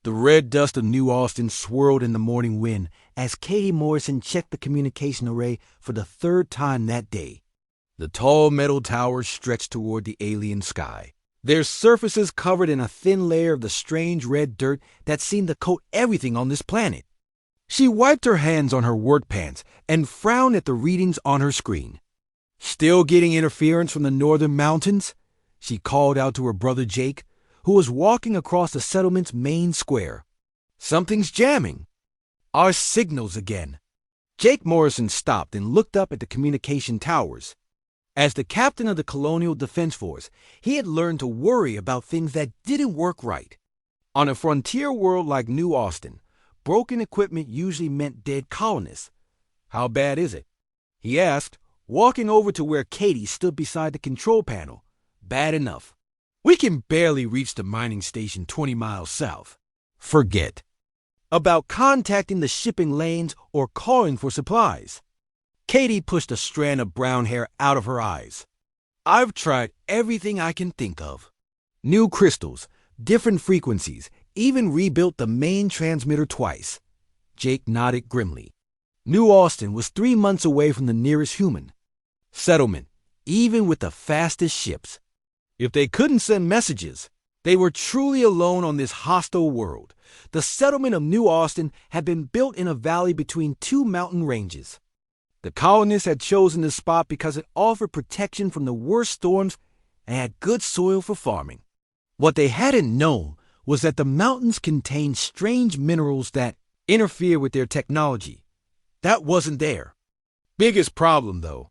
The red dust of New Austin swirled in the morning wind as Katie Morrison checked the communication array for the third time that day. The tall metal towers stretched toward the alien sky, their surfaces covered in a thin layer of the strange red dirt that seemed to coat everything on this planet. She wiped her hands on her work pants and frowned at the readings on her screen. Still getting interference from the northern mountains? She called out to her brother Jake, who was walking across the settlement's main square. Something's jamming. Our signals again. Jake Morrison stopped and looked up at the communication towers. As the captain of the Colonial Defense Force, he had learned to worry about things that didn't work right. On a frontier world like New Austin, broken equipment usually meant dead colonists. How bad is it? He asked, walking over to where Katie stood beside the control panel. Bad enough. We can barely reach the mining station 20 miles south. Forget about contacting the shipping lanes or calling for supplies. Katie pushed a strand of brown hair out of her eyes. I've tried everything I can think of. New crystals, different frequencies, even rebuilt the main transmitter twice. Jake nodded grimly. New Austin was 3 months away from the nearest human settlement, even with the fastest ships. If they couldn't send messages, they were truly alone on this hostile world. The settlement of New Austin had been built in a valley between two mountain ranges. The colonists had chosen this spot because it offered protection from the worst storms and had good soil for farming. What they hadn't known was that the mountains contained strange minerals that interfere with their technology. That wasn't there. Biggest problem, though.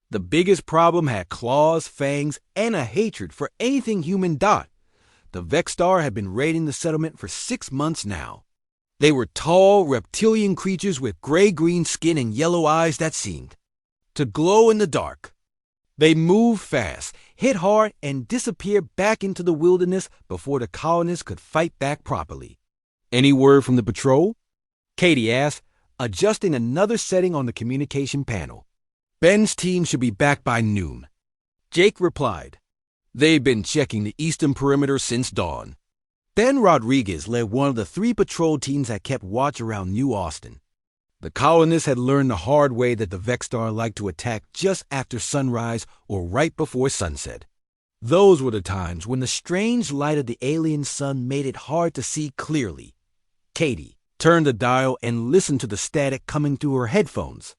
The biggest problem had claws, fangs, and a hatred for anything human. The Vexstar had been raiding the settlement for 6 months now. They were tall, reptilian creatures with gray-green skin and yellow eyes that seemed to glow in the dark. They moved fast, hit hard, and disappeared back into the wilderness before the colonists could fight back properly. Any word from the patrol? Katie asked, adjusting another setting on the communication panel. Ben's team should be back by noon. Jake replied. They've been checking the eastern perimeter since dawn. Ben Rodriguez led one of the 3 patrol teams that kept watch around New Austin. The colonists had learned the hard way that the Vexstar liked to attack just after sunrise or right before sunset. Those were the times when the strange light of the alien sun made it hard to see clearly. Katie turned the dial and listened to the static coming through her headphones.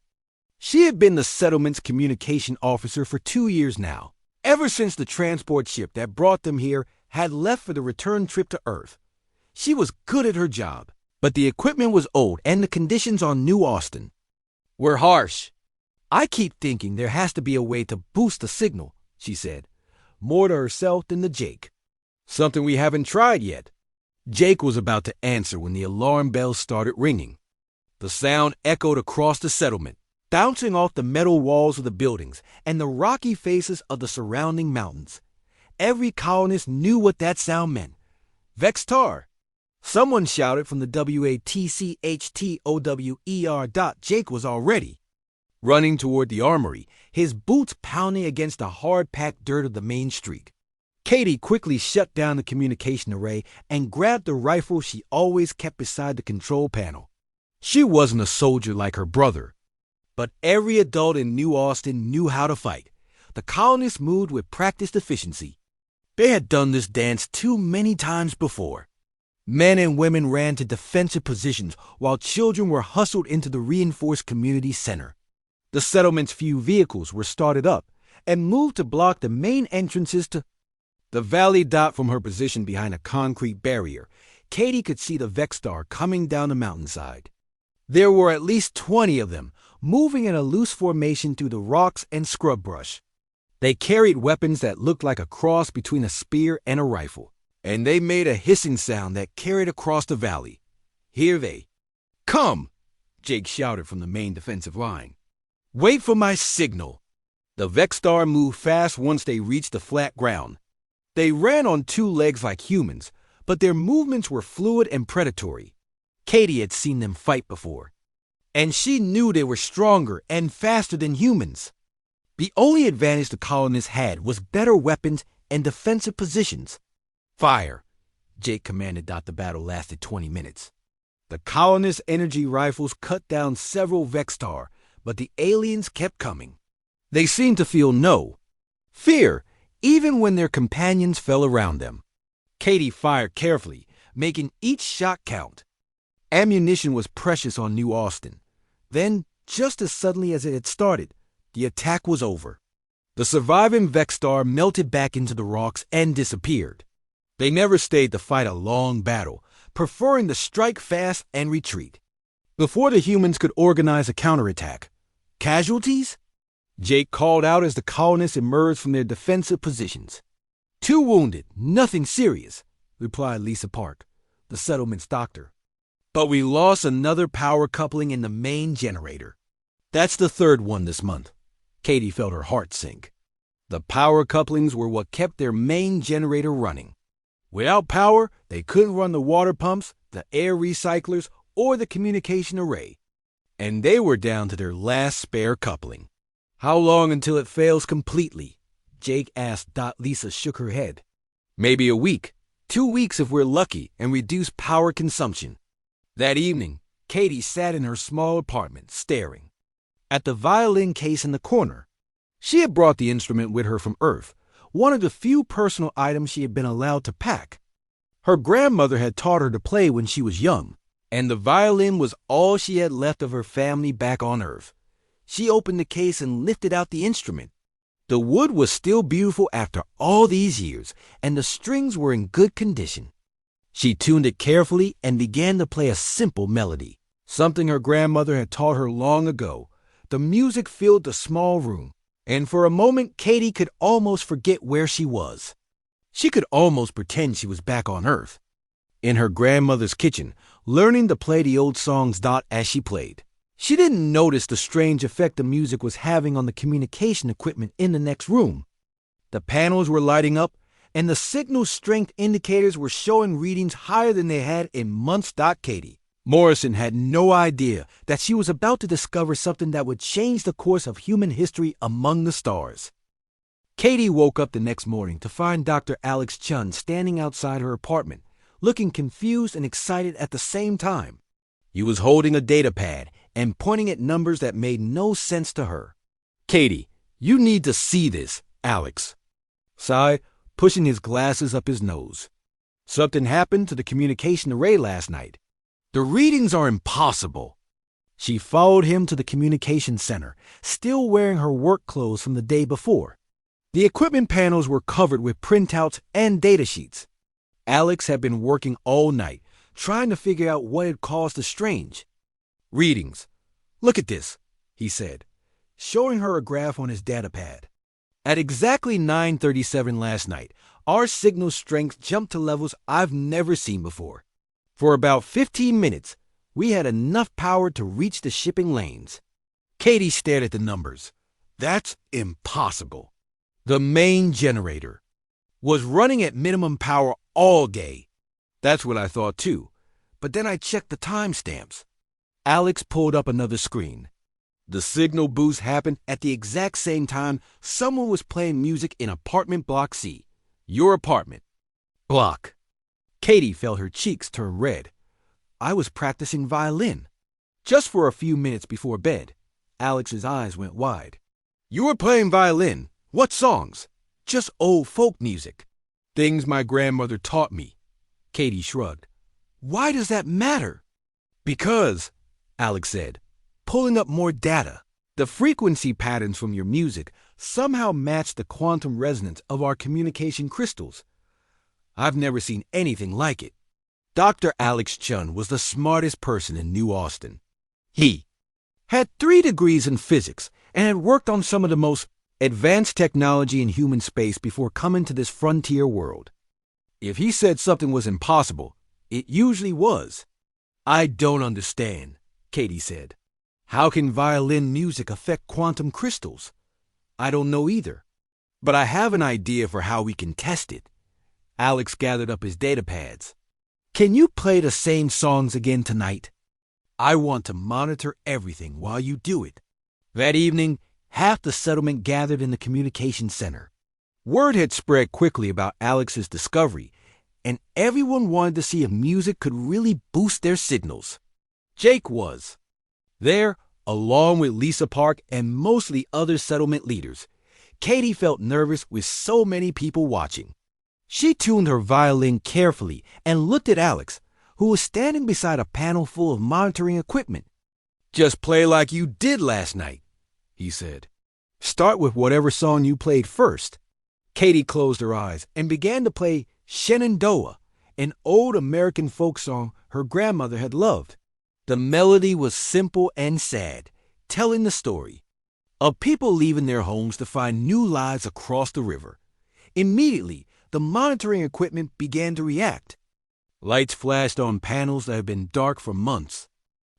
She had been the settlement's communication officer for 2 years now, ever since the transport ship that brought them here had left for the return trip to Earth. She was good at her job, but the equipment was old and the conditions on New Austin were harsh. I keep thinking there has to be a way to boost the signal, she said, more to herself than to Jake. Something we haven't tried yet. Jake was about to answer when the alarm bells started ringing. The sound echoed across the settlement, bouncing off the metal walls of the buildings and the rocky faces of the surrounding mountains. Every colonist knew what that sound meant. Vexstar. Someone shouted from the WATCHTOWER. Jake was already running toward the armory, his boots pounding against the hard-packed dirt of the main street. Katie quickly shut down the communication array and grabbed the rifle she always kept beside the control panel. She wasn't a soldier like her brother, but every adult in New Austin knew how to fight. The colonists moved with practiced efficiency. They had done this dance too many times before. Men and women ran to defensive positions while children were hustled into the reinforced community center. The settlement's few vehicles were started up and moved to block the main entrances to the valley. From her position behind a concrete barrier, Katie could see the Vexstar coming down the mountainside. There were at least 20 of them, moving in a loose formation through the rocks and scrub brush. They carried weapons that looked like a cross between a spear and a rifle, and they made a hissing sound that carried across the valley. Here they come, Jake shouted from the main defensive line. Wait for my signal. The Vexstar moved fast once they reached the flat ground. They ran on 2 legs like humans, but their movements were fluid and predatory. Katie had seen them fight before, and she knew they were stronger and faster than humans. The only advantage the colonists had was better weapons and defensive positions. Fire. Jake commanded that the battle lasted 20 minutes. The colonists' energy rifles cut down several Vextar, but the aliens kept coming. They seemed to feel no fear, even when their companions fell around them. Katie fired carefully, making each shot count. Ammunition was precious on New Austin. Then, just as suddenly as it had started, the attack was over. The surviving Vextar melted back into the rocks and disappeared. They never stayed to fight a long battle, preferring to strike fast and retreat. Before the humans could organize a counterattack, casualties? Jake called out as the colonists emerged from their defensive positions. 2 wounded, nothing serious, replied Lisa Park, the settlement's doctor. But we lost another power coupling in the main generator. That's the 3rd one this month. Katie felt her heart sink. The power couplings were what kept their main generator running. Without power, they couldn't run the water pumps, the air recyclers, or the communication array. And they were down to their last spare coupling. How long until it fails completely? Jake asked. Lisa shook her head. Maybe a week, 2 weeks if we're lucky, and reduce power consumption. That evening, Katie sat in her small apartment, staring at the violin case in the corner. She had brought the instrument with her from Earth, one of the few personal items she had been allowed to pack. Her grandmother had taught her to play when she was young, and the violin was all she had left of her family back on Earth. She opened the case and lifted out the instrument. The wood was still beautiful after all these years, and the strings were in good condition. She tuned it carefully and began to play a simple melody, something her grandmother had taught her long ago. The music filled the small room, and for a moment Katie could almost forget where she was. She could almost pretend she was back on Earth, in her grandmother's kitchen, learning to play the old songs as she played. She didn't notice the strange effect the music was having on the communication equipment in the next room. The panels were lighting up, and the signal strength indicators were showing readings higher than they had in months. Katie Morrison had no idea that she was about to discover something that would change the course of human history among the stars. Katie woke up the next morning to find Dr. Alex Chun standing outside her apartment, looking confused and excited at the same time. He was holding a data pad and pointing at numbers that made no sense to her. "Katie, you need to see this," Alex sighed, pushing his glasses up his nose. "Something happened to the communication array last night. The readings are impossible." She followed him to the communication center, still wearing her work clothes from the day before. The equipment panels were covered with printouts and data sheets. Alex had been working all night, trying to figure out what had caused the strange readings. "Look at this," he said, showing her a graph on his data pad. At exactly 9:37 last night, our signal strength jumped to levels I've never seen before. For about 15 minutes, we had enough power to reach the shipping lanes. Katie stared at the numbers. That's impossible. The main generator was running at minimum power all day. That's what I thought too, but then I checked the timestamps. Alex pulled up another screen. The signal boost happened at the exact same time someone was playing music in apartment block C. Your apartment block. Katie felt her cheeks turn red. I was practicing violin. Just for a few minutes before bed, Alex's eyes went wide. "You were playing violin? What songs?" "Just old folk music. Things my grandmother taught me." Katie shrugged. "Why does that matter?" "Because," Alex said, pulling up more data, "the frequency patterns from your music somehow match the quantum resonance of our communication crystals. I've never seen anything like it." Dr. Alex Chun was the smartest person in New Austin. He had 3 degrees in physics and had worked on some of the most advanced technology in human space before coming to this frontier world. If he said something was impossible, it usually was. "I don't understand," Katie said. "How can violin music affect quantum crystals?" "I don't know either, but I have an idea for how we can test it." Alex gathered up his data pads. "Can you play the same songs again tonight? I want to monitor everything while you do it." That evening, half the settlement gathered in the communication center. Word had spread quickly about Alex's discovery, and everyone wanted to see if music could really boost their signals. Jake was there, along with Lisa Park and mostly other settlement leaders. Katie felt nervous with so many people watching. She tuned her violin carefully and looked at Alex, who was standing beside a panel full of monitoring equipment. "Just play like you did last night," he said. "Start with whatever song you played first." Katie closed her eyes and began to play Shenandoah, an old American folk song her grandmother had loved. The melody was simple and sad, telling the story of people leaving their homes to find new lives across the river. Immediately, the monitoring equipment began to react. Lights flashed on panels that had been dark for months.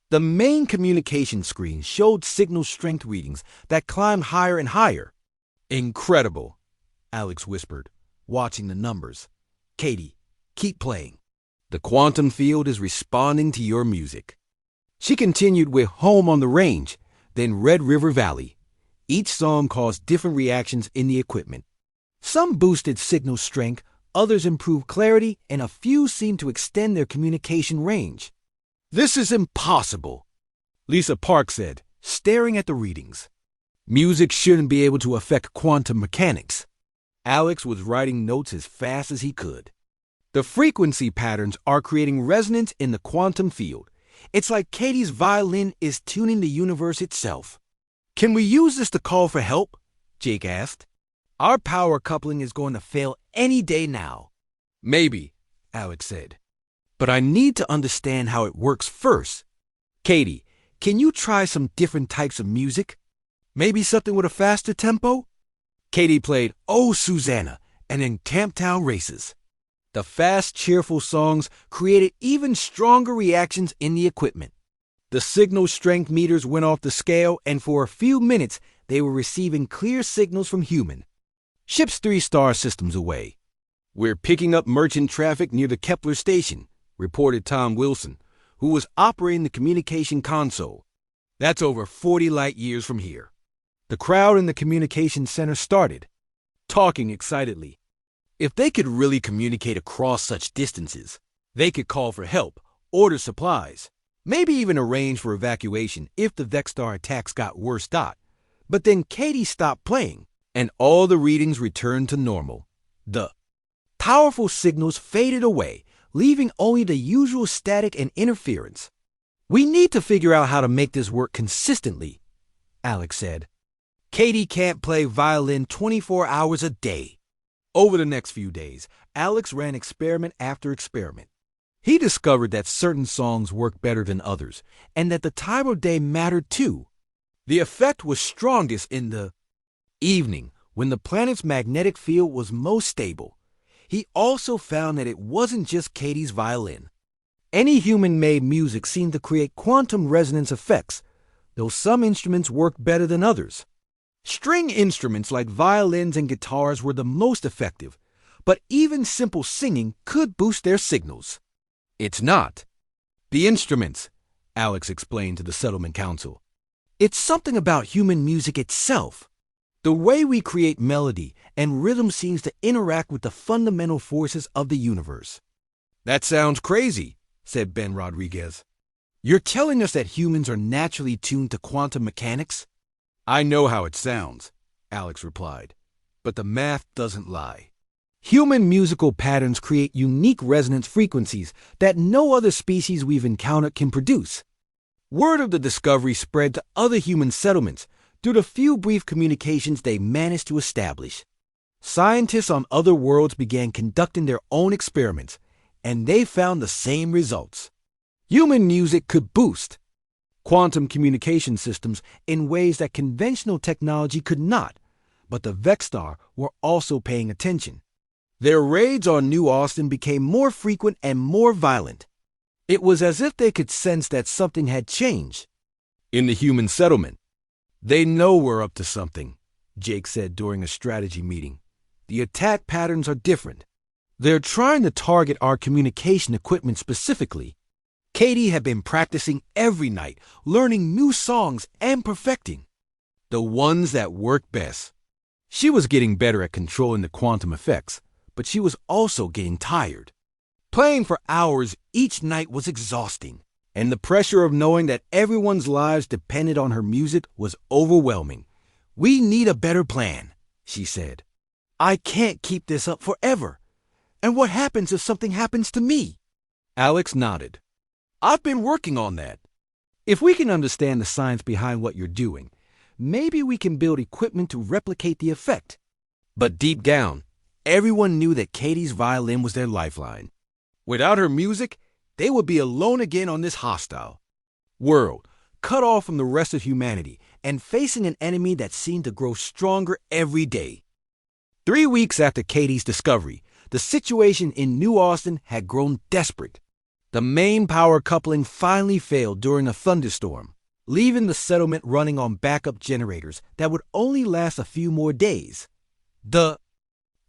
The main communication screen showed signal strength readings that climbed higher and higher. "Incredible," Alex whispered, watching the numbers. "Katie, keep playing. The quantum field is responding to your music." She continued with Home on the Range, then Red River Valley. Each song caused different reactions in the equipment. Some boosted signal strength, others improved clarity, and a few seemed to extend their communication range. "This is impossible," Lisa Park said, staring at the readings. "Music shouldn't be able to affect quantum mechanics." Alex was writing notes as fast as he could. "The frequency patterns are creating resonance in the quantum field. It's like Katie's violin is tuning the universe itself." "Can we use this to call for help?" Jake asked. "Our power coupling is going to fail any day now." "Maybe," Alex said. "But I need to understand how it works first. Katie, can you try some different types of music? Maybe something with a faster tempo?" Katie played "Oh, Susanna" and then Camptown Races. The fast, cheerful songs created even stronger reactions in the equipment. The signal strength meters went off the scale, and for a few minutes they were receiving clear signals from human. "Ship's 3-star systems away. We're picking up merchant traffic near the Kepler station," reported Tom Wilson, who was operating the communication console. "That's over 40 light years from here." The crowd in the communication center started, talking excitedly. If they could really communicate across such distances, they could call for help, order supplies, maybe even arrange for evacuation if the Vexstar attacks got worse. But then Katie stopped playing, and all the readings returned to normal. The powerful signals faded away, leaving only the usual static and interference. "We need to figure out how to make this work consistently," Alex said. "Katie can't play violin 24 hours a day." Over the next few days, Alex ran experiment after experiment. He discovered that certain songs worked better than others, and that the time of day mattered too. The effect was strongest in the evening, when the planet's magnetic field was most stable. He also found that it wasn't just Katie's violin. Any human-made music seemed to create quantum resonance effects, though some instruments worked better than others. String instruments like violins and guitars were the most effective, but even simple singing could boost their signals. "It's not the instruments," Alex explained to the settlement council. "It's something about human music itself. The way we create melody and rhythm seems to interact with the fundamental forces of the universe." "That sounds crazy," said Ben Rodriguez. "You're telling us that humans are naturally tuned to quantum mechanics?" "I know how it sounds," Alex replied, "but the math doesn't lie. Human musical patterns create unique resonance frequencies that no other species we've encountered can produce." Word of the discovery spread to other human settlements through the few brief communications they managed to establish. Scientists on other worlds began conducting their own experiments, and they found the same results. Human music could boost quantum communication systems in ways that conventional technology could not, but the Vexstar were also paying attention. Their raids on New Austin became more frequent and more violent. It was as if they could sense that something had changed in the human settlement. "They know we're up to something," Jake said during a strategy meeting. "The attack patterns are different. They're trying to target our communication equipment specifically." Katie had been practicing every night, learning new songs and perfecting the ones that worked best. She was getting better at controlling the quantum effects, but she was also getting tired. Playing for hours each night was exhausting, and the pressure of knowing that everyone's lives depended on her music was overwhelming. "We need a better plan," she said. "I can't keep this up forever. And what happens if something happens to me?" Alex nodded. "I've been working on that. If we can understand the science behind what you're doing, maybe we can build equipment to replicate the effect." But deep down, everyone knew that Katie's violin was their lifeline. Without her music, they would be alone again on this hostile world, cut off from the rest of humanity and facing an enemy that seemed to grow stronger every day. 3 weeks after Katie's discovery, the situation in New Austin had grown desperate. The main power coupling finally failed during a thunderstorm, leaving the settlement running on backup generators that would only last a few more days. The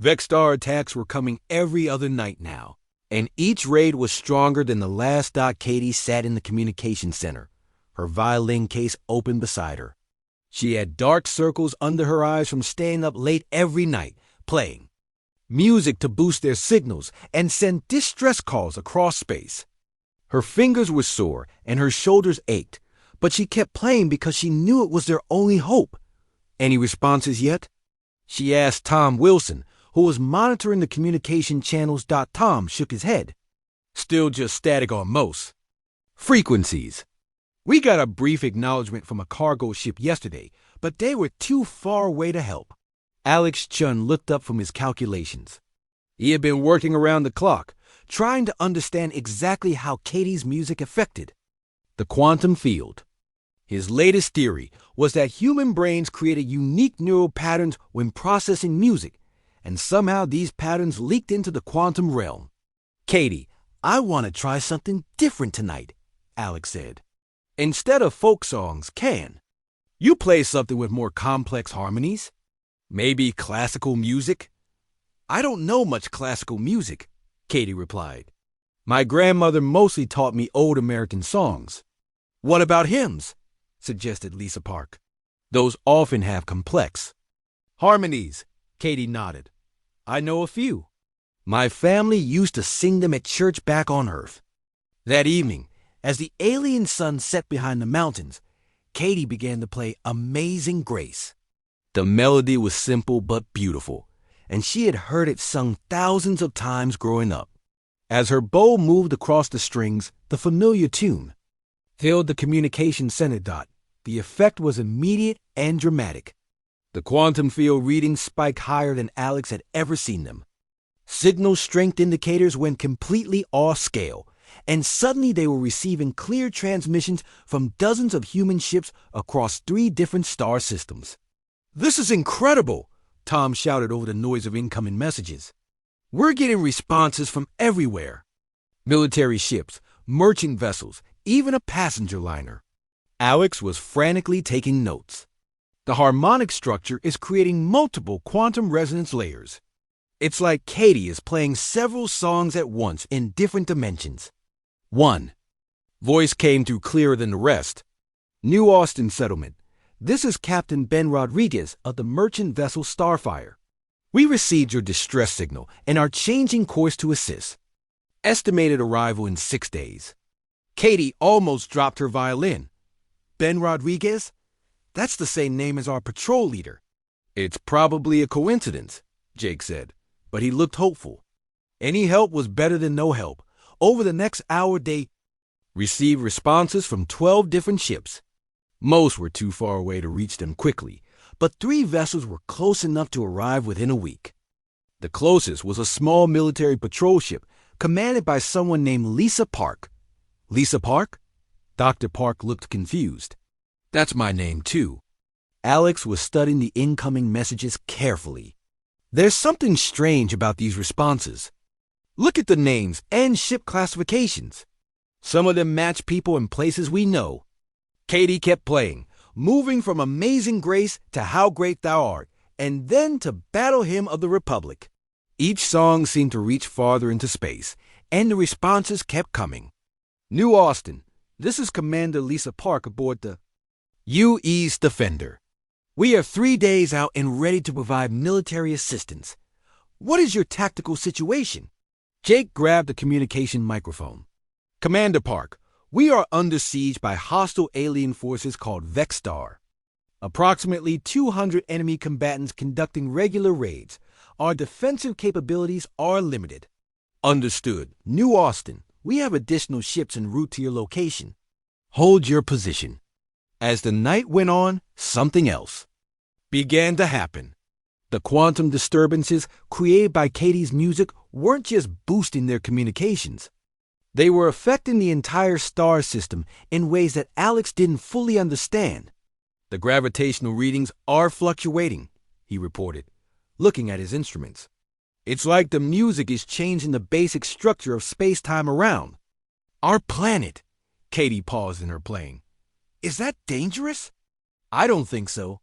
Vexstar attacks were coming every other night now, and each raid was stronger than the last. Katie sat in the communication center, her violin case open beside her. She had dark circles under her eyes from staying up late every night, playing music to boost their signals and send distress calls across space. Her fingers were sore and her shoulders ached, but she kept playing because she knew it was their only hope. "Any responses yet?" she asked Tom Wilson, who was monitoring the communication channels. Tom shook his head. "Still just static on most frequencies. We got a brief acknowledgement from a cargo ship yesterday, but they were too far away to help." Alex Chun looked up from his calculations. He had been working around the clock, trying to understand exactly how Katie's music affected the quantum field. His latest theory was that human brains created unique neural patterns when processing music, and somehow these patterns leaked into the quantum realm. "Katie, I want to try something different tonight," Alex said. "Instead of folk songs, can you play something with more complex harmonies? Maybe classical music?" "I don't know much classical music," Katie replied. "My grandmother mostly taught me old American songs." "What about hymns?" suggested Lisa Park. "Those often have complex harmonies," Katie nodded. "I know a few. My family used to sing them at church back on Earth." That evening, as the alien sun set behind the mountains, Katie began to play Amazing Grace. The melody was simple but beautiful, and she had heard it sung thousands of times growing up. As her bow moved across the strings, the familiar tune filled the communication center. The effect was immediate and dramatic. The quantum field readings spiked higher than Alex had ever seen them. Signal strength indicators went completely off scale, and suddenly they were receiving clear transmissions from dozens of human ships across 3 different star systems. "This is incredible," Tom shouted over the noise of incoming messages. "We're getting responses from everywhere. Military ships, merchant vessels, even a passenger liner." Alex was frantically taking notes. "The harmonic structure is creating multiple quantum resonance layers. It's like Katie is playing several songs at once in different dimensions." One voice came through clearer than the rest. "New Austin Settlement. This is Captain Ben Rodriguez of the merchant vessel Starfire. We received your distress signal and are changing course to assist. Estimated arrival in 6 days." Katie almost dropped her violin. "Ben Rodriguez? That's the same name as our patrol leader." "It's probably a coincidence," Jake said, but he looked hopeful. Any help was better than no help. Over the next hour, they received responses from 12 different ships. Most were too far away to reach them quickly, but 3 vessels were close enough to arrive within a week. The closest was a small military patrol ship commanded by someone named Lisa Park. "Lisa Park?" Dr. Park looked confused. "That's my name, too." Alex was studying the incoming messages carefully. "There's something strange about these responses. Look at the names and ship classifications. Some of them match people and places we know." Katie kept playing, moving from Amazing Grace to How Great Thou Art, and then to Battle Hymn of the Republic. Each song seemed to reach farther into space, and the responses kept coming. "New Austin, this is Commander Lisa Park aboard the U.E.'s Defender. We are 3 days out and ready to provide military assistance. What is your tactical situation?" Jake grabbed the communication microphone. Commander Park, we are under siege by hostile alien forces called Vexstar. Approximately 200 enemy combatants conducting regular raids. Our defensive capabilities are limited. Understood. New Austin, we have additional ships en route to your location. Hold your position. As the night went on, something else began to happen. The quantum disturbances created by Katie's music weren't just boosting their communications. They were affecting the entire star system in ways that Alex didn't fully understand. The gravitational readings are fluctuating, he reported, looking at his instruments. It's like the music is changing the basic structure of space-time around. Our planet, Katie paused in her playing. Is that dangerous? I don't think so.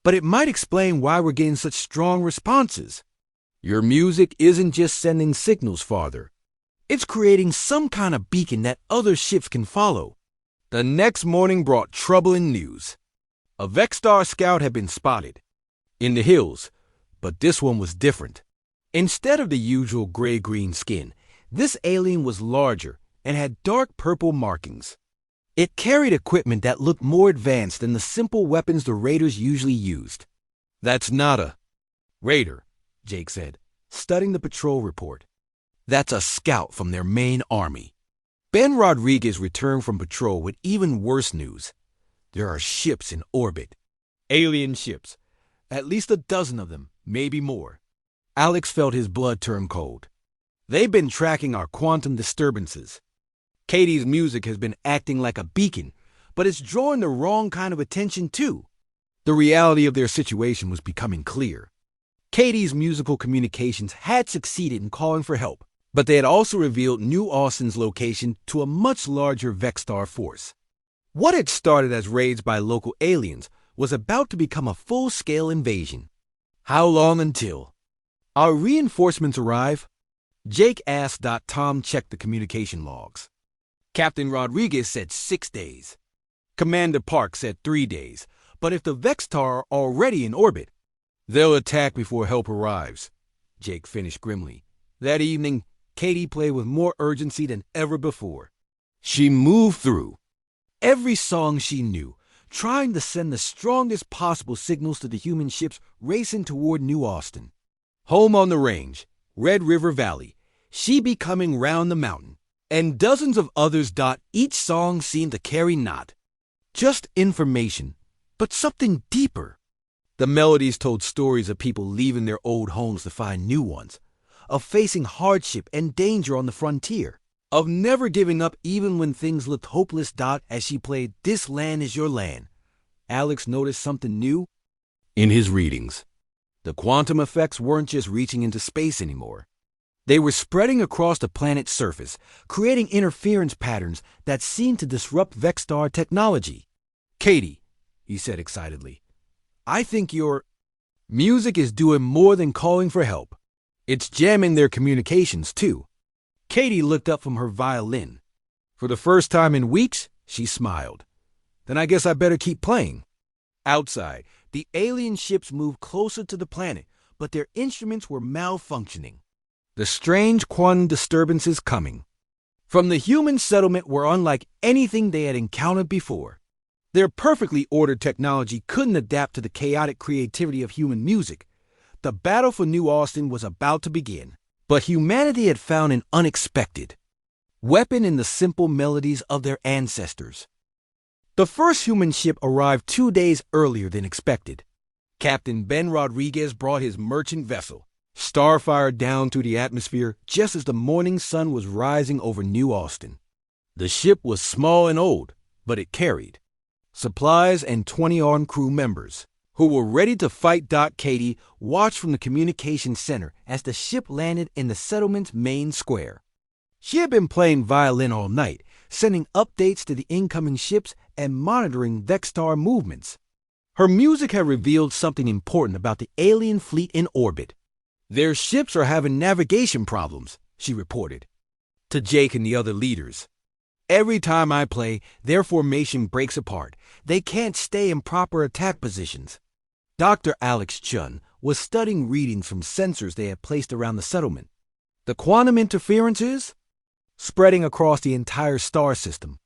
But it might explain why we're getting such strong responses. Your music isn't just sending signals farther. It's creating some kind of beacon that other ships can follow. The next morning brought troubling news. A Vexstar scout had been spotted in the hills, but this one was different. Instead of the usual gray-green skin, this alien was larger and had dark purple markings. It carried equipment that looked more advanced than the simple weapons the raiders usually used. That's not a raider, Jake said, studying the patrol report. That's a scout from their main army. Ben Rodriguez returned from patrol with even worse news. There are ships in orbit. Alien ships. At least a dozen of them, maybe more. Alex felt his blood turn cold. They've been tracking our quantum disturbances. Katie's music has been acting like a beacon, but it's drawing the wrong kind of attention too. The reality of their situation was becoming clear. Katie's musical communications had succeeded in calling for help, but they had also revealed New Austin's location to a much larger Vexstar force. What had started as raids by local aliens was about to become a full-scale invasion. How long until? Our reinforcements arrive? Jake asked. Tom checked the communication logs. Captain Rodriguez said 6 days. Commander Park said 3 days. But if the Vexstar are already in orbit, they'll attack before help arrives, Jake finished grimly. That evening, Katie played with more urgency than ever before. She moved through every song she knew, trying to send the strongest possible signals to the human ships racing toward New Austin. Home on the range, Red River Valley, She Be Coming Round the Mountain, and dozens of others. Each song seemed to carry not just information, but something deeper. The melodies told stories of people leaving their old homes to find new ones, of facing hardship and danger on the frontier, of never giving up even when things looked hopeless. As she played This Land Is Your Land, Alex noticed something new in his readings. The quantum effects weren't just reaching into space anymore. They were spreading across the planet's surface, creating interference patterns that seemed to disrupt Vexstar technology. Katie, he said excitedly, I think your music is doing more than calling for help. It's jamming their communications, too. Katie looked up from her violin. For the first time in weeks, she smiled. Then I guess I better keep playing. Outside, the alien ships moved closer to the planet, but their instruments were malfunctioning. The strange quantum disturbances coming from the human settlement were unlike anything they had encountered before. Their perfectly ordered technology couldn't adapt to the chaotic creativity of human music. The battle for New Austin was about to begin, but humanity had found an unexpected weapon in the simple melodies of their ancestors. The first human ship arrived 2 days earlier than expected. Captain Ben Rodriguez brought his merchant vessel, Starfire, down through the atmosphere just as the morning sun was rising over New Austin. The ship was small and old, but it carried supplies and 20 armed crew members who were ready to fight. Katie watched from the communication center as the ship landed in the settlement's main square. She had been playing violin all night, sending updates to the incoming ships and monitoring Vexstar movements. Her music had revealed something important about the alien fleet in orbit. Their ships are having navigation problems, she reported to Jake and the other leaders. Every time I play, their formation breaks apart. They can't stay in proper attack positions. Dr. Alex Chun was studying readings from sensors they had placed around the settlement. The quantum interference is spreading across the entire star system.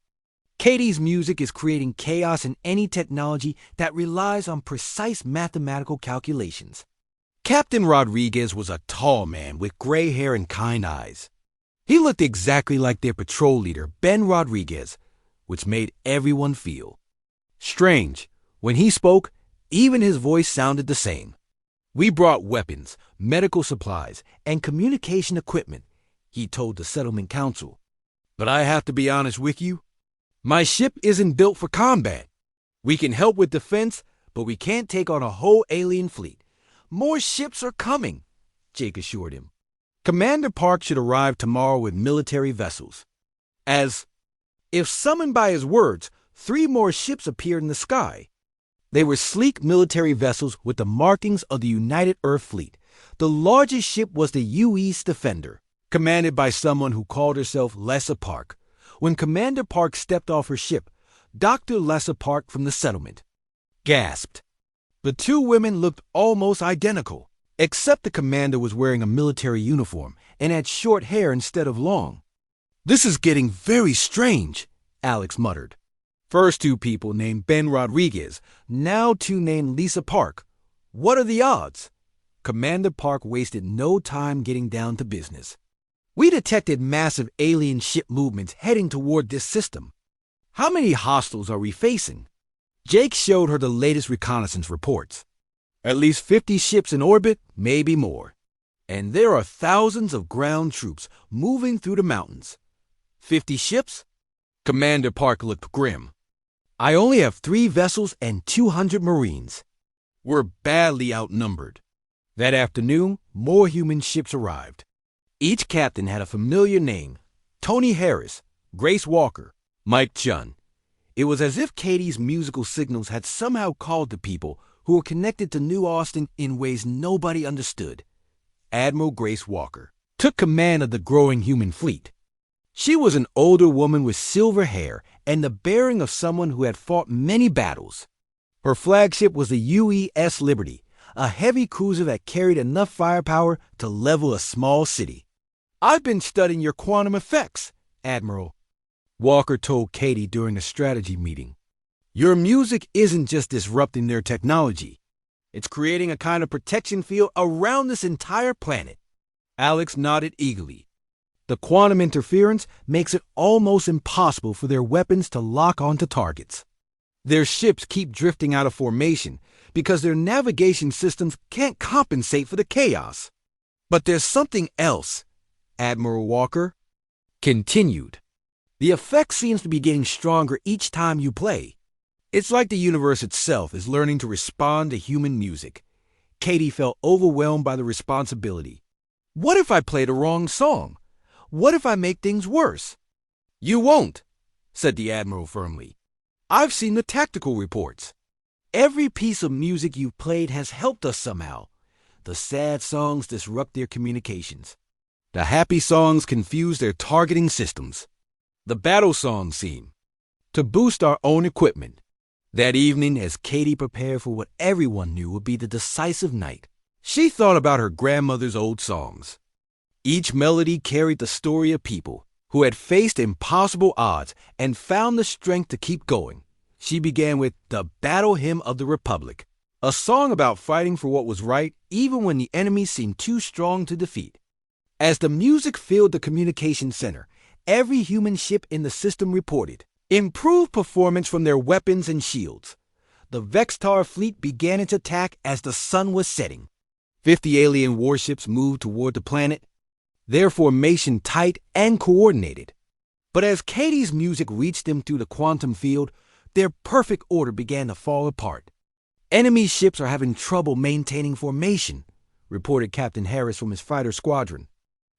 Katie's music is creating chaos in any technology that relies on precise mathematical calculations. Captain Rodriguez was a tall man with gray hair and kind eyes. He looked exactly like their patrol leader, Ben Rodriguez, which made everyone feel strange. When he spoke, even his voice sounded the same. We brought weapons, medical supplies, and communication equipment, he told the settlement council. But I have to be honest with you. My ship isn't built for combat. We can help with defense, but we can't take on a whole alien fleet. More ships are coming, Jake assured him. Commander Park should arrive tomorrow with military vessels. As if summoned by his words, 3 more ships appeared in the sky. They were sleek military vessels with the markings of the United Earth Fleet. The largest ship was the U.S. Defender, commanded by someone who called herself Lessa Park. When Commander Park stepped off her ship, Dr. Lessa Park from the settlement gasped. The 2 women looked almost identical, except the commander was wearing a military uniform and had short hair instead of long. This is getting very strange, Alex muttered. First 2 people named Ben Rodriguez, now 2 named Lisa Park. What are the odds? Commander Park wasted no time getting down to business. We detected massive alien ship movements heading toward this system. How many hostiles are we facing? Jake showed her the latest reconnaissance reports. At least 50 ships in orbit, maybe more. And there are thousands of ground troops moving through the mountains. 50 ships? Commander Park looked grim. I only have 3 vessels and 200 Marines. We're badly outnumbered. That afternoon, more human ships arrived. Each captain had a familiar name: Tony Harris, Grace Walker, Mike Chun. It was as if Katie's musical signals had somehow called to people who were connected to New Austin in ways nobody understood. Admiral Grace Walker took command of the growing human fleet. She was an older woman with silver hair and the bearing of someone who had fought many battles. Her flagship was the U.S. Liberty, a heavy cruiser that carried enough firepower to level a small city. I've been studying your quantum effects, Admiral, Walker told Katie during a strategy meeting. Your music isn't just disrupting their technology. It's creating a kind of protection field around this entire planet. Alex nodded eagerly. The quantum interference makes it almost impossible for their weapons to lock onto targets. Their ships keep drifting out of formation because their navigation systems can't compensate for the chaos. But there's something else, Admiral Walker continued. The effect seems to be getting stronger each time you play. It's like the universe itself is learning to respond to human music. Katie felt overwhelmed by the responsibility. What if I play the wrong song? What if I make things worse? You won't, said the Admiral firmly. I've seen the tactical reports. Every piece of music you've played has helped us somehow. The sad songs disrupt their communications. The happy songs confuse their targeting systems. The battle songs seem to boost our own equipment. That evening, as Katie prepared for what everyone knew would be the decisive night, she thought about her grandmother's old songs. Each melody carried the story of people who had faced impossible odds and found the strength to keep going. She began with the Battle Hymn of the Republic, a song about fighting for what was right even when the enemy seemed too strong to defeat. As the music filled the communication center, every human ship in the system reported improved performance from their weapons and shields. The Vextar fleet began its attack as the sun was setting. 50 alien warships moved toward the planet, their formation tight and coordinated. But as Katie's music reached them through the quantum field, their perfect order began to fall apart. Enemy ships are having trouble maintaining formation, reported Captain Harris from his fighter squadron.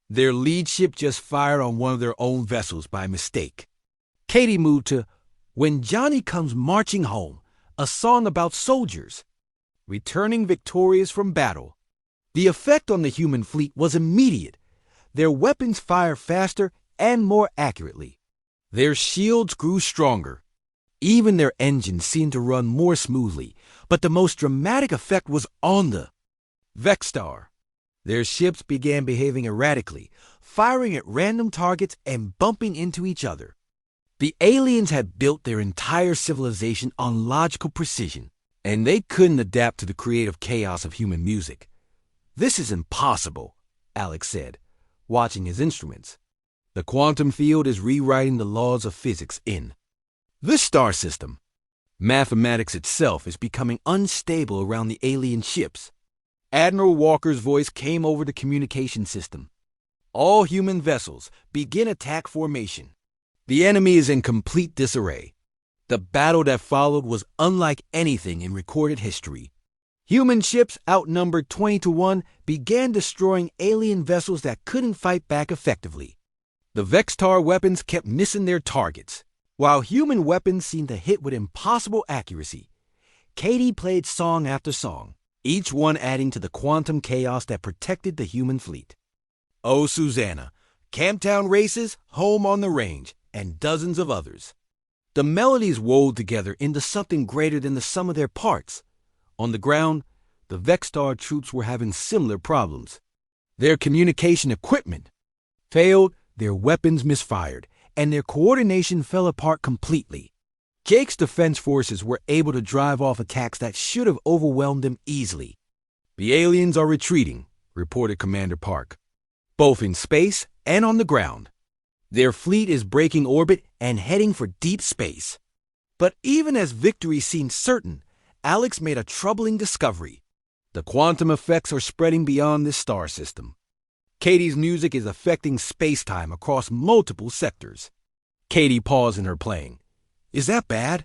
Their lead ship just fired on one of their own vessels by mistake. Katie moved to When Johnny Comes Marching Home, a song about soldiers returning victorious from battle. The effect on the human fleet was immediate. Their weapons fired faster and more accurately. Their shields grew stronger. Even their engines seemed to run more smoothly, but the most dramatic effect was on the Vextar. Their ships began behaving erratically, firing at random targets and bumping into each other. The aliens had built their entire civilization on logical precision, and they couldn't adapt to the creative chaos of human music. "This is impossible," Alex said, watching his instruments. "The quantum field is rewriting the laws of physics in this star system. Mathematics itself is becoming unstable around the alien ships." Admiral Walker's voice came over the communication system. "All human vessels, begin attack formation. The enemy is in complete disarray." The battle that followed was unlike anything in recorded history. Human ships, outnumbered 20-1, began destroying alien vessels that couldn't fight back effectively. The Vextar weapons kept missing their targets, while human weapons seemed to hit with impossible accuracy. Katie played song after song, each one adding to the quantum chaos that protected the human fleet. "Oh, Susanna," "Camptown Races," "Home on the Range," and dozens of others. The melodies wove together into something greater than the sum of their parts. On the ground, the Vextar troops were having similar problems. Their communication equipment failed, their weapons misfired, and their coordination fell apart completely. Jake's defense forces were able to drive off attacks that should have overwhelmed them easily. "The aliens are retreating," reported Commander Park, "both in space and on the ground. Their fleet is breaking orbit and heading for deep space." But even as victory seemed certain, Alex made a troubling discovery. The quantum effects are spreading beyond this star system. Katie's music is affecting space-time across multiple sectors. Katie paused in her playing. "Is that bad?"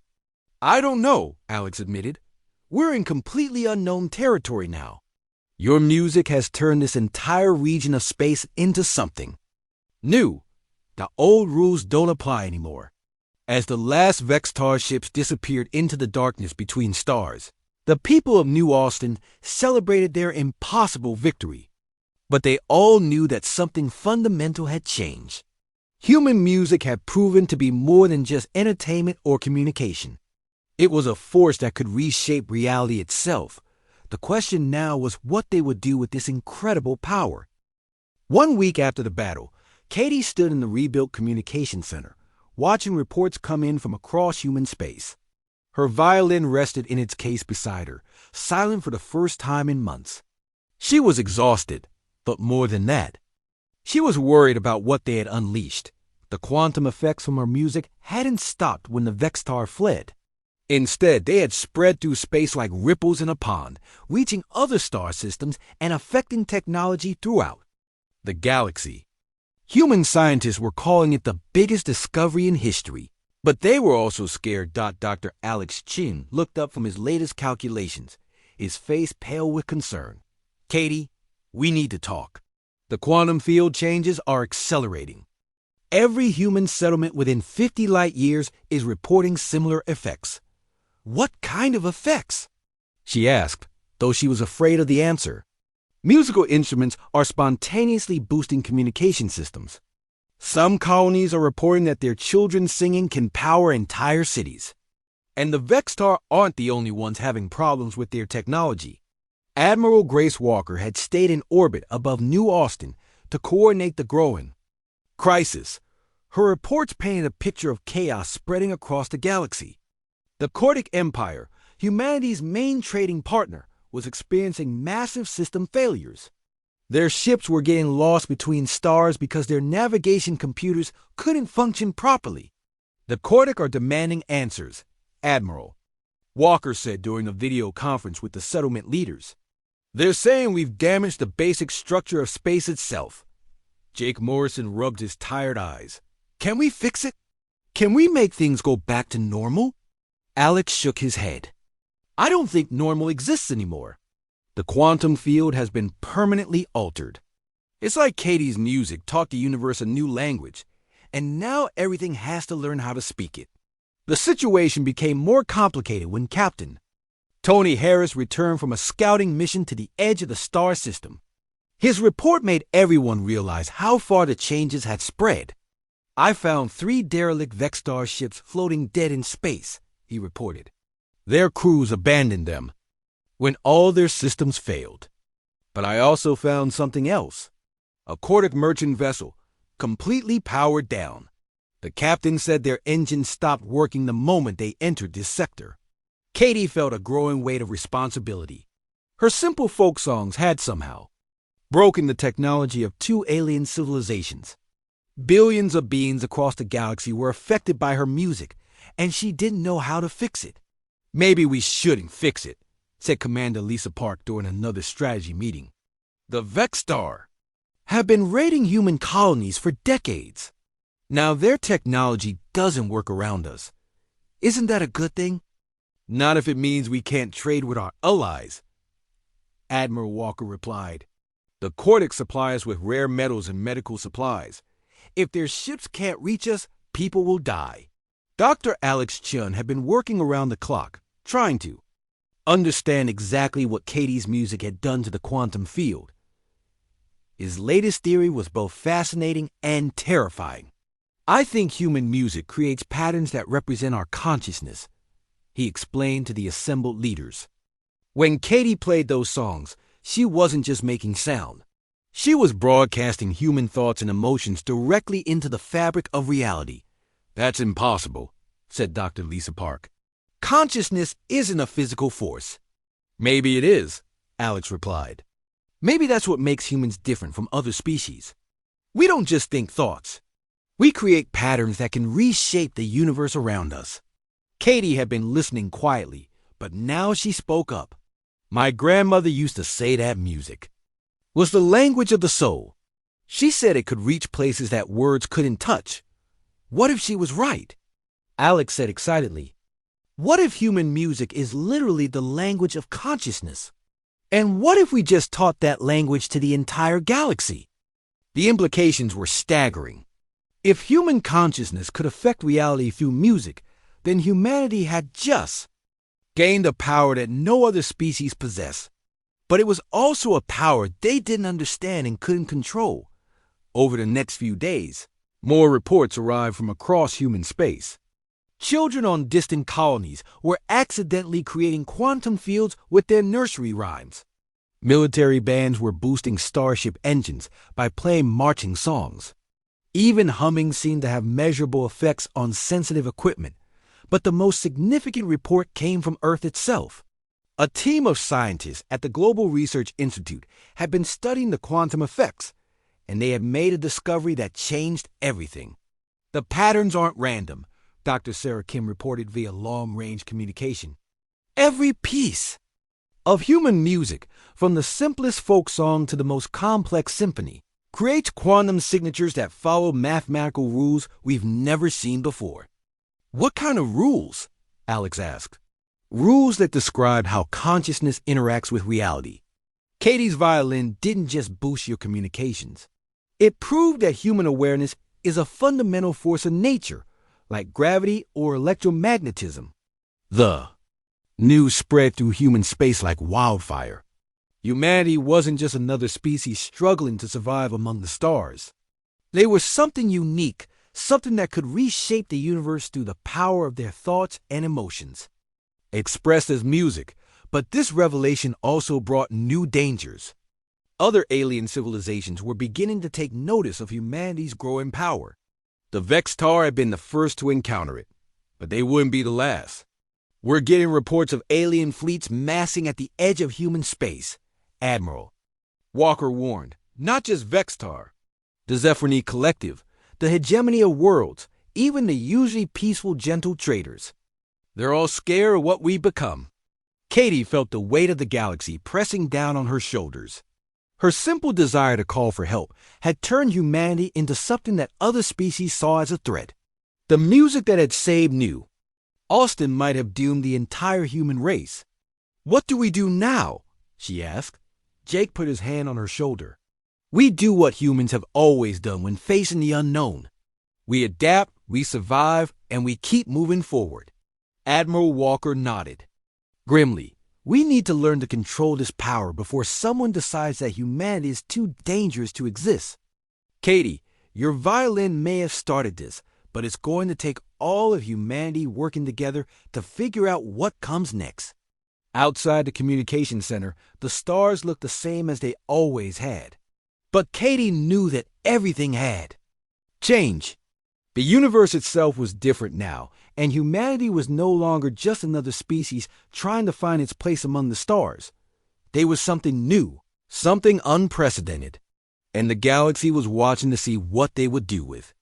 "I don't know," Alex admitted. "We're in completely unknown territory now. Your music has turned this entire region of space into something new. The old rules don't apply anymore." As the last Vextar ships disappeared into the darkness between stars, the people of New Austin celebrated their impossible victory. But they all knew that something fundamental had changed. Human music had proven to be more than just entertainment or communication. It was a force that could reshape reality itself. The question now was what they would do with this incredible power. 1 week after the battle, Katie stood in the rebuilt communication center, watching reports come in from across human space. Her violin rested in its case beside her, silent for the first time in months. She was exhausted, but more than that, she was worried about what they had unleashed. The quantum effects from her music hadn't stopped when the Vextar fled. Instead, they had spread through space like ripples in a pond, reaching other star systems and affecting technology throughout the galaxy. Human scientists were calling it the biggest discovery in history. But they were also scared. Dr. Alex Chin looked up from his latest calculations, his face pale with concern. "Katie, we need to talk. The quantum field changes are accelerating. Every human settlement within 50 light years is reporting similar effects." "What kind of effects?" she asked, though she was afraid of the answer. "Musical instruments are spontaneously boosting communication systems. Some colonies are reporting that their children's singing can power entire cities. And the Vextar aren't the only ones having problems with their technology." Admiral Grace Walker had stayed in orbit above New Austin to coordinate the growing crisis. Her reports painted a picture of chaos spreading across the galaxy. The Cordic Empire, humanity's main trading partner, was experiencing massive system failures. Their ships were getting lost between stars because their navigation computers couldn't function properly. "The Cordic are demanding answers, Admiral," Walker said during a video conference with the settlement leaders. "They're saying we've damaged the basic structure of space itself." Jake Morrison rubbed his tired eyes. "Can we fix it? Can we make things go back to normal?" Alex shook his head. "I don't think normal exists anymore. The quantum field has been permanently altered. It's like Katie's music taught the universe a new language, and now everything has to learn how to speak it." The situation became more complicated when Captain Tony Harris returned from a scouting mission to the edge of the star system. His report made everyone realize how far the changes had spread. "I found 3 derelict Vextar ships floating dead in space," he reported. "Their crews abandoned them when all their systems failed. But I also found something else. a Cordic merchant vessel, completely powered down. The captain said their engines stopped working the moment they entered this sector. Katie felt a growing weight of responsibility. Her simple folk songs had somehow broken the technology of two alien civilizations. Billions of beings across the galaxy were affected by her music, and she didn't know how to fix it. "Maybe we shouldn't fix it," said Commander Lisa Park during another strategy meeting. "The Vexstar have been raiding human colonies for decades. Now their technology doesn't work around us. Isn't that a good thing?" "Not if it means we can't trade with our allies," Admiral Walker replied. "The Cordic supply us with rare metals and medical supplies. If their ships can't reach us, people will die." Dr. Alex Chun had been working around the clock, trying to understand exactly what Katie's music had done to the quantum field. His latest theory was both fascinating and terrifying. "I think human music creates patterns that represent our consciousness," he explained to the assembled leaders. When Katie played those songs, she wasn't just making sound. She was broadcasting human thoughts and emotions directly into the fabric of reality. "That's impossible," said Dr. Lisa Park. "Consciousness isn't a physical force." "Maybe it is," Alex replied. "Maybe that's what makes humans different from other species. We don't just think thoughts. We create patterns that can reshape the universe around us." Katie had been listening quietly, but now she spoke up. "My grandmother used to say that music was the language of the soul. She said it could reach places that words couldn't touch. What if she was right?" Alex said excitedly, "What if human music is literally the language of consciousness? And what if we just taught that language to the entire galaxy?" The implications were staggering. If human consciousness could affect reality through music, then humanity had just gained a power that no other species possess. But it was also a power they didn't understand and couldn't control. Over the next few days, more reports arrived from across human space. Children on distant colonies were accidentally creating quantum fields with their nursery rhymes. Military bands were boosting starship engines by playing marching songs. Even humming seemed to have measurable effects on sensitive equipment. But the most significant report came from Earth itself. A team of scientists at the Global Research Institute had been studying the quantum effects, and they had made a discovery that changed everything. "The patterns aren't random," Dr. Sarah Kim reported via long-range communication. "Every piece of human music, from the simplest folk song to the most complex symphony, creates quantum signatures that follow mathematical rules we've never seen before." "What kind of rules?" Alex asked. "Rules that describe how consciousness interacts with reality." Katie's violin didn't just boost your communications. It proved that human awareness is a fundamental force of nature, like gravity or electromagnetism. The news spread through human space like wildfire. Humanity wasn't just another species struggling to survive among the stars. They were something unique, something that could reshape the universe through the power of their thoughts and emotions, expressed as music. But this revelation also brought new dangers. Other alien civilizations were beginning to take notice of humanity's growing power. The Vexstar had been the first to encounter it, but they wouldn't be the last. "We're getting reports of alien fleets massing at the edge of human space," Admiral Walker warned. "Not just Vexstar. The Zephyrine Collective, the hegemony of worlds, even the usually peaceful, gentle traders. They're all scared of what we've become." Katie felt the weight of the galaxy pressing down on her shoulders. Her simple desire to call for help had turned humanity into something that other species saw as a threat. The music that had saved New Austin might have doomed the entire human race. "What do we do now?" she asked. Jake put his hand on her shoulder. "We do what humans have always done when facing the unknown. We adapt, we survive, and we keep moving forward." Admiral Walker nodded. Grimly, "We need to learn to control this power before someone decides that humanity is too dangerous to exist. Katie, your violin may have started this, but it's going to take all of humanity working together to figure out what comes next." Outside the communication center, the stars looked the same as they always had. But Katie knew that everything had changed. The universe itself was different now, and humanity was no longer just another species trying to find its place among the stars. They were something new, something unprecedented, and the galaxy was watching to see what they would do with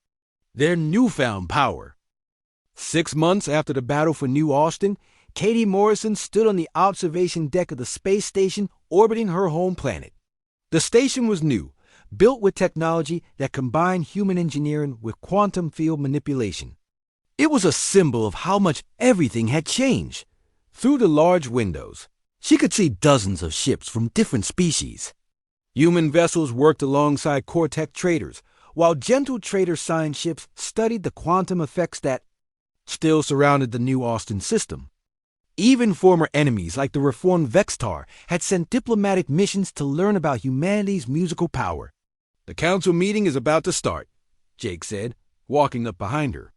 their newfound power. 6 months after the battle for New Austin, Katie Morrison stood on the observation deck of the space station orbiting her home planet. The station was new, built with technology that combined human engineering with quantum field manipulation. It was a symbol of how much everything had changed. Through the large windows, she could see dozens of ships from different species. Human vessels worked alongside Cortec traders, while gentle trader science ships studied the quantum effects that still surrounded the New Austin system. Even former enemies like the reformed Vextar had sent diplomatic missions to learn about humanity's musical power. "The council meeting is about to start," Jake said, walking up behind her.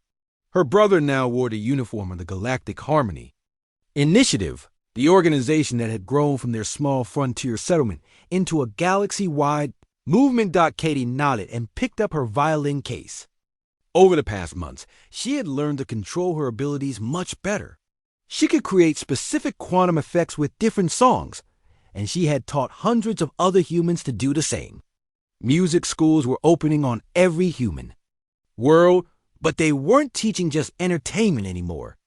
Her brother now wore the uniform of the Galactic Harmony Initiative, the organization that had grown from their small frontier settlement into a galaxy-wide movement. Katie nodded and picked up her violin case. Over the past months, she had learned to control her abilities much better. She could create specific quantum effects with different songs, and she had taught hundreds of other humans to do the same. Music schools were opening on every human world, but they weren't teaching just entertainment anymore.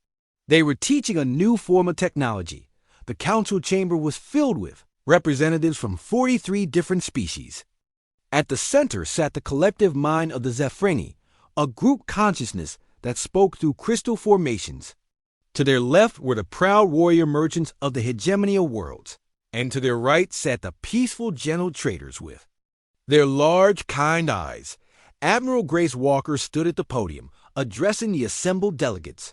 They were teaching a new form of technology. The council chamber was filled with representatives from 43 different species. At the center sat the collective mind of the Zephreni, a group consciousness that spoke through crystal formations. To their left were the proud warrior merchants of the hegemony of worlds, and to their right sat the peaceful, gentle traders with their large, kind eyes. Admiral Grace Walker stood at the podium, addressing the assembled delegates.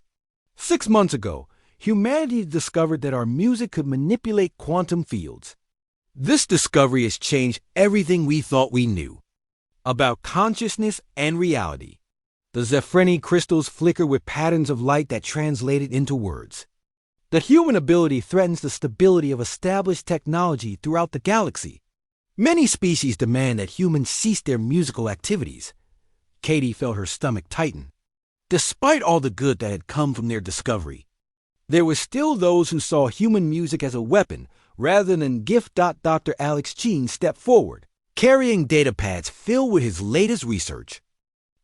6 months ago, humanity discovered that our music could manipulate quantum fields. This discovery has changed everything we thought we knew about consciousness and reality. The Zephreni crystals flickered with patterns of light that translated into words. The human ability threatens the stability of established technology throughout the galaxy. Many species demand that humans cease their musical activities. Katie felt her stomach tighten. Despite all the good that had come from their discovery, there were still those who saw human music as a weapon rather than gift. Dr. Alex Jean stepped forward, carrying data pads filled with his latest research.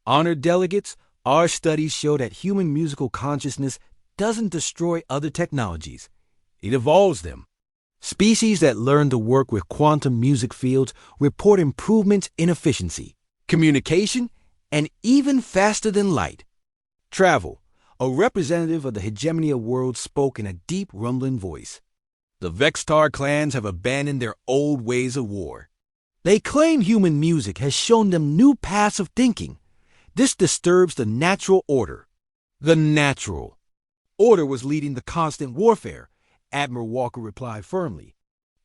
Honored delegates, our studies show that human musical consciousness doesn't destroy other technologies. It evolves them. Species that learn to work with quantum music fields report improvements in efficiency, communication, and even faster than light. Travel. A representative of the hegemony of worlds spoke in a deep, rumbling voice. The Vextar clans have abandoned their old ways of war. They claim human music has shown them new paths of thinking. This disturbs the natural order. The natural order was leading the constant warfare, Admiral Walker replied firmly.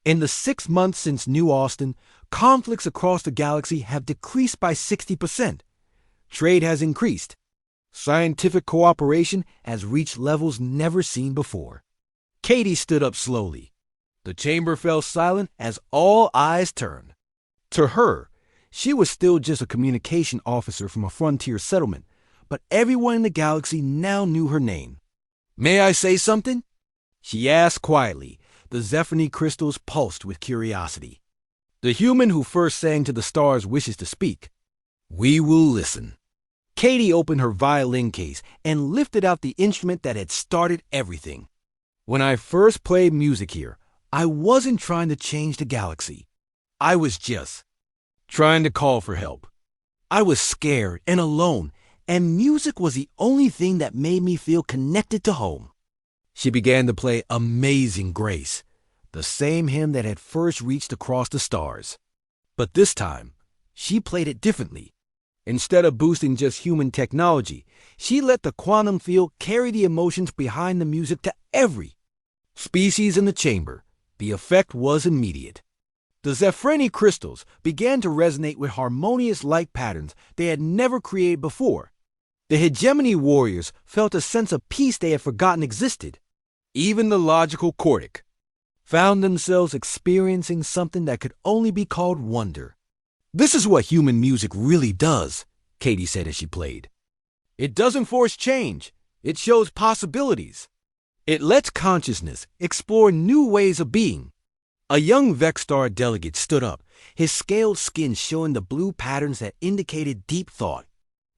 In the 6 months since New Austin, conflicts across the galaxy have decreased by 60%. Trade has increased. Scientific cooperation has reached levels never seen before. Katie stood up slowly. The chamber fell silent as all eyes turned. To her, she was still just a communication officer from a frontier settlement, but everyone in the galaxy now knew her name. "May I say something?" she asked quietly. The Zephreni crystals pulsed with curiosity. "The human who first sang to the stars wishes to speak. We will listen." Katie opened her violin case and lifted out the instrument that had started everything. "When I first played music here, I wasn't trying to change the galaxy. I was just trying to call for help. I was scared and alone, and music was the only thing that made me feel connected to home." She began to play Amazing Grace, the same hymn that had first reached across the stars. But this time, she played it differently. Instead of boosting just human technology, she let the quantum field carry the emotions behind the music to every species in the chamber. The effect was immediate. The Zephreni crystals began to resonate with harmonious light patterns they had never created before. The hegemony warriors felt a sense of peace they had forgotten existed. Even the logical Cortec found themselves experiencing something that could only be called wonder. This is what human music really does, Katie said as she played. It doesn't force change. It shows possibilities. It lets consciousness explore new ways of being. A young Vexstar delegate stood up, his scaled skin showing the blue patterns that indicated deep thought.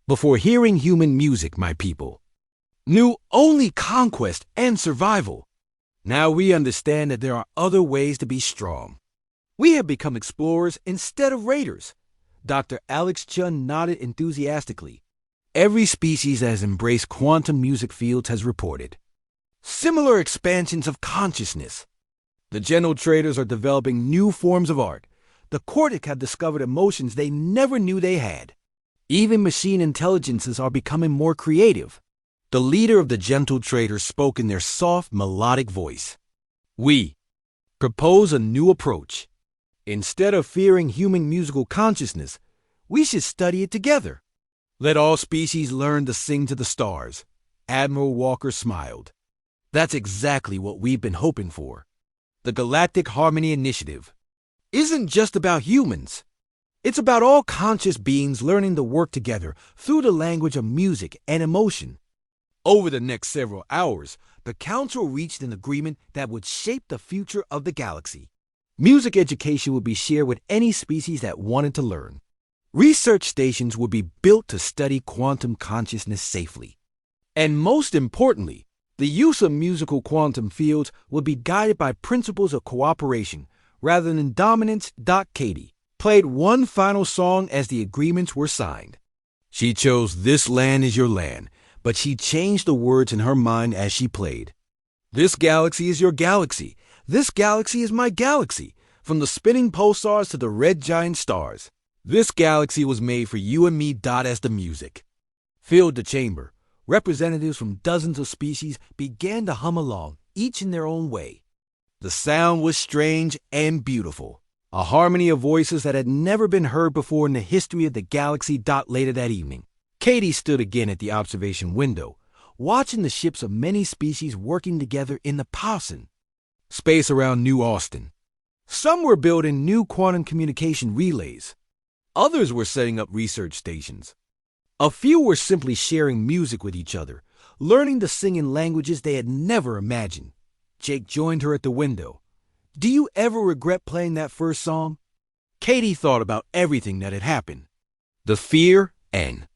Before hearing human music, my people knew only conquest and survival. Now we understand that there are other ways to be strong. We have become explorers instead of raiders. Dr. Alex Chun nodded enthusiastically. Every species that has embraced quantum music fields has reported similar expansions of consciousness. The gentle traders are developing new forms of art. The Cortic have discovered emotions they never knew they had. Even machine intelligences are becoming more creative. The leader of the gentle traders spoke in their soft, melodic voice. We propose a new approach. Instead of fearing human musical consciousness, we should study it together. Let all species learn to sing to the stars. Admiral Walker smiled. That's exactly what we've been hoping for. The Galactic Harmony Initiative isn't just about humans. It's about all conscious beings learning to work together through the language of music and emotion. Over the next several hours, the Council reached an agreement that would shape the future of the galaxy. Music education would be shared with any species that wanted to learn. Research stations would be built to study quantum consciousness safely. And most importantly, the use of musical quantum fields would be guided by principles of cooperation rather than dominance. Katie played one final song as the agreements were signed. She chose "This Land Is Your Land," but she changed the words in her mind as she played. This galaxy is your galaxy. This galaxy is my galaxy. From the spinning pulsars to the red giant stars. This galaxy was made for you and me. As the music filled the chamber, representatives from dozens of species began to hum along, each in their own way. The sound was strange and beautiful. A harmony of voices that had never been heard before in the history of the galaxy. Later that evening, Katie stood again at the observation window, watching the ships of many species working together in the Powson space around New Austin. Some were building new quantum communication relays. Others were setting up research stations. A few were simply sharing music with each other, learning to sing in languages they had never imagined. Jake joined her at the window. Do you ever regret playing that first song? Katie thought about everything that had happened. The fear and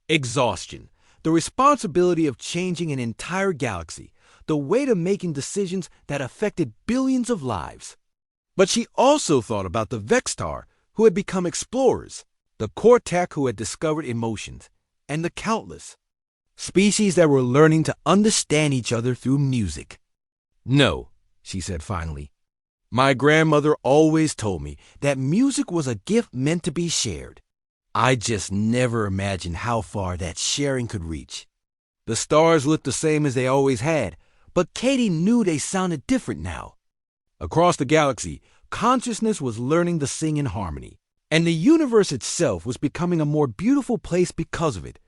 exhaustion, the responsibility of changing an entire galaxy, the weight of making decisions that affected billions of lives. But she also thought about the Vexstar, who had become explorers, the Cortac, who had discovered emotions, and the countless species that were learning to understand each other through music. No, she said finally. My grandmother always told me that music was a gift meant to be shared. I just never imagined how far that sharing could reach. The stars looked the same as they always had, but Katie knew they sounded different now. Across the galaxy, consciousness was learning to sing in harmony, and the universe itself was becoming a more beautiful place because of it.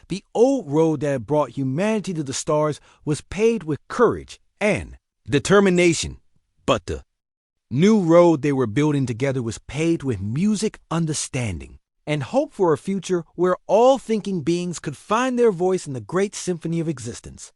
The old road that had brought humanity to the stars was paved with courage and determination, but the new road they were building together was paved with music, understanding, and hope for a future where all thinking beings could find their voice in the great symphony of existence.